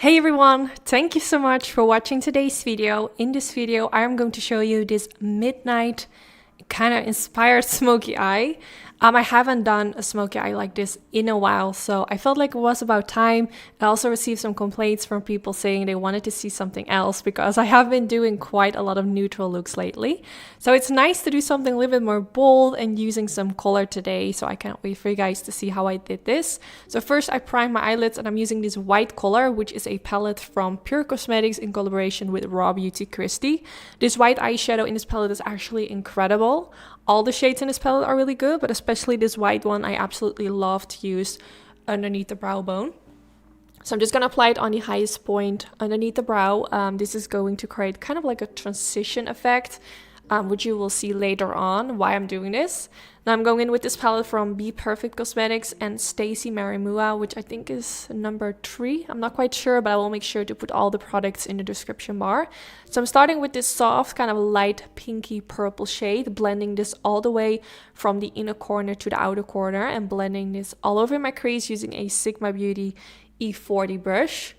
Hey everyone, thank you so much for watching today's video. In this video, I am going to show you this midnight kind of inspired smoky eye. I haven't done a smoky eye like this in a while, so I felt like it was about time. I also received some complaints from people saying they wanted to see something else because I have been doing quite a lot of neutral looks lately. So it's nice to do something a little bit more bold and using some color today, so I can't wait for you guys to see how I did this. So first I primed my eyelids and I'm using this white color, which is a palette from Pure Cosmetics in collaboration with Raw Beauty Christie. This white eyeshadow in this palette is actually incredible. All the shades in this palette are really good, but especially this white one I absolutely love to use underneath the brow bone. So I'm just going to apply it on the highest point underneath the brow. This is going to create kind of like a transition effect, which you will see later on why I'm doing this. Now I'm going in with this palette from Be Perfect Cosmetics and Stacey Marimua, which I think is number 3. I'm not quite sure, but I will make sure to put all the products in the description bar. So I'm starting with this soft kind of light pinky purple shade, blending this all the way from the inner corner to the outer corner and blending this all over my crease using a Sigma Beauty E40 brush.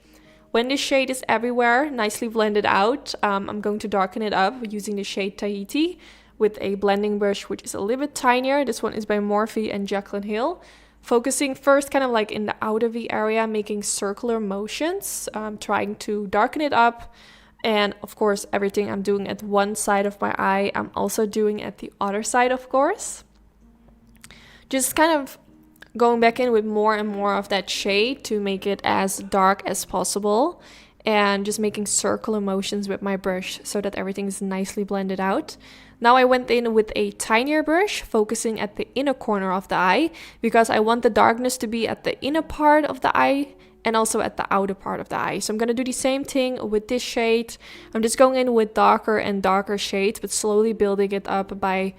When this shade is everywhere, nicely blended out, I'm going to darken it up using the shade Tahiti with a blending brush, which is a little bit tinier. This one is by Morphe and Jaclyn Hill. Focusing first kind of like in the outer V area, making circular motions, trying to darken it up. And of course, everything I'm doing at one side of my eye, I'm also doing at the other side, of course. Just kind of going back in with more and more of that shade to make it as dark as possible, and just making circular motions with my brush so that everything is nicely blended out. Now I went in with a tinier brush, focusing at the inner corner of the eye because I want the darkness to be at the inner part of the eye and also at the outer part of the eye. So I'm going to do the same thing with this shade. I'm just going in with darker and darker shades, but slowly building it up by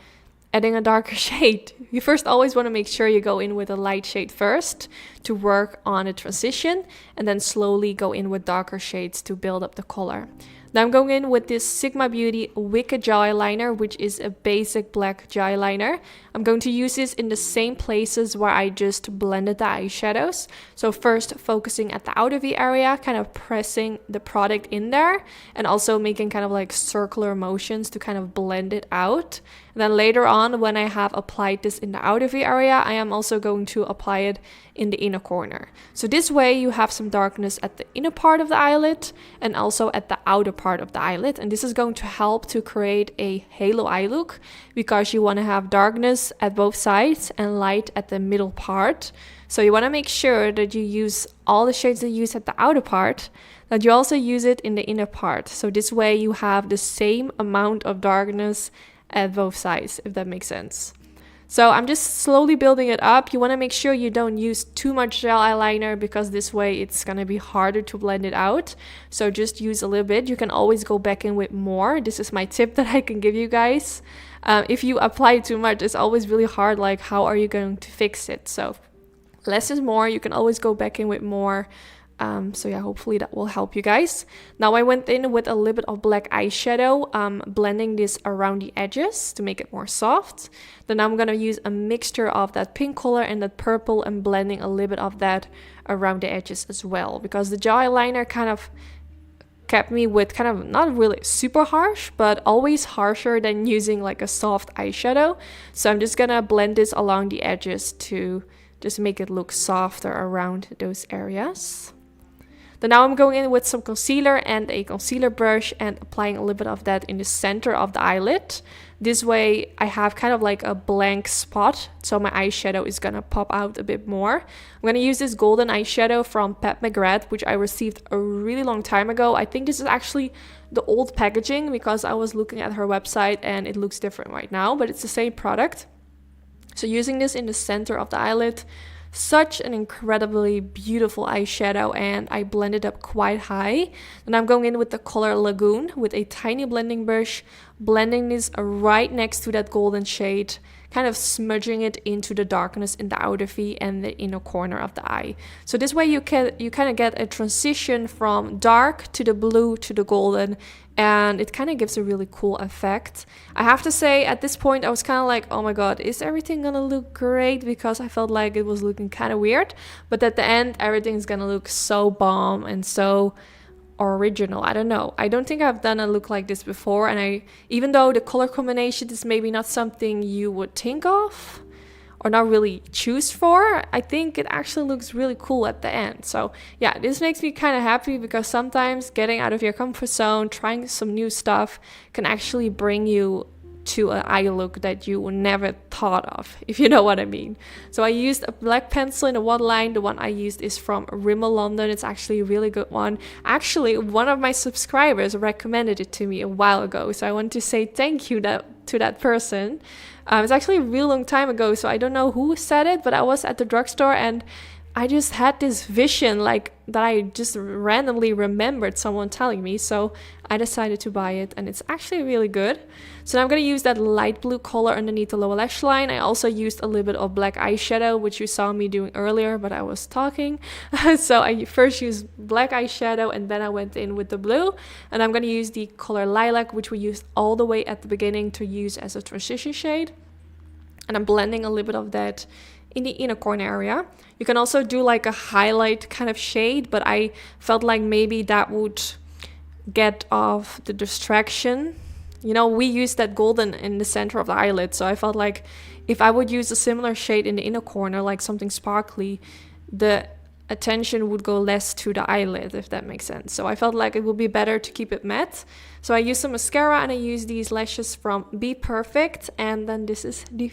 adding a darker shade. You first always want to make sure you go in with a light shade first to work on a transition, and then slowly go in with darker shades to build up the color. Now I'm going in with this Sigma Beauty Wicked Gel Eyeliner, which is a basic black gel eyeliner. I'm going to use this in the same places where I just blended the eyeshadows. So first focusing at the outer V area, kind of pressing the product in there, and also making kind of like circular motions to kind of blend it out. And then later on, when I have applied this in the outer V area, I am also going to apply it in the inner corner. So this way you have some darkness at the inner part of the eyelid and also at the outer part of the eyelid. And this is going to help to create a halo eye look because you want to have darkness at both sides and light at the middle part. So you want to make sure that you use all the shades that you use at the outer part, that you also use it in the inner part. So this way you have the same amount of darkness at both sides, if that makes sense. So I'm just slowly building it up. You want to make sure you don't use too much gel eyeliner because this way it's going to be harder to blend it out. So just use a little bit. You can always go back in with more. This is my tip that I can give you guys. If you apply too much, it's always really hard. Like, how are you going to fix it? So less is more. You can always go back in with more. So yeah, hopefully that will help you guys. Now I went in with a little bit of black eyeshadow, blending this around the edges to make it more soft. Then I'm gonna use a mixture of that pink color and that purple and blending a little bit of that around the edges as well, because the gel eyeliner kind of kept me with kind of not really super harsh, but always harsher than using like a soft eyeshadow. So I'm just gonna blend this along the edges to just make it look softer around those areas. Then now I'm going in with some concealer and a concealer brush and applying a little bit of that in the center of the eyelid. This way I have kind of like a blank spot, so my eyeshadow is gonna pop out a bit more. I'm gonna use this golden eyeshadow from Pat McGrath, which I received a really long time ago. I think this is actually the old packaging because I was looking at her website and it looks different right now, but it's the same product. So using this in the center of the eyelid, such an incredibly beautiful eyeshadow, and I blended up quite high. Then I'm going in with the color Lagoon with a tiny blending brush, blending this right next to that golden shade, kind of smudging it into the darkness in the outer V and the inner corner of the eye. So this way you kind of get a transition from dark to the blue to the golden, and it kind of gives a really cool effect. I have to say, at this point I was kind of like, oh my god, is everything gonna look great? Because I felt like it was looking kind of weird, but at the end everything's gonna look so bomb and so original. I don't know, I don't think I've done a look like this before, and even though the color combination is maybe not something you would think of or not really choose for, I think it actually looks really cool at the end. So yeah, this makes me kind of happy, because sometimes getting out of your comfort zone, trying some new stuff, can actually bring you to an eye look that you never thought of, if you know what I mean. So I used a black pencil in the waterline. The one I used is from Rimmel London. It's actually a really good one. Actually, one of my subscribers recommended it to me a while ago, so I want to say thank you to that person. It's actually a real long time ago, so I don't know who said it, but I was at the drugstore and I just had this vision, like, that I just randomly remembered someone telling me, so I decided to buy it, and it's actually really good. So now I'm going to use that light blue color underneath the lower lash line. I also used a little bit of black eyeshadow, which you saw me doing earlier, but I was talking. So I first used black eyeshadow, and then I went in with the blue, and I'm going to use the color Lilac, which we used all the way at the beginning to use as a transition shade. And I'm blending a little bit of that in the inner corner area. You can also do like a highlight kind of shade, but I felt like maybe that would get off the distraction. You know, we used that golden in the center of the eyelid, so I felt like if I would use a similar shade in the inner corner, like something sparkly, the attention would go less to the eyelid, if that makes sense. So I felt like it would be better to keep it matte. So I used some mascara, and I used these lashes from Be Perfect, and then this is the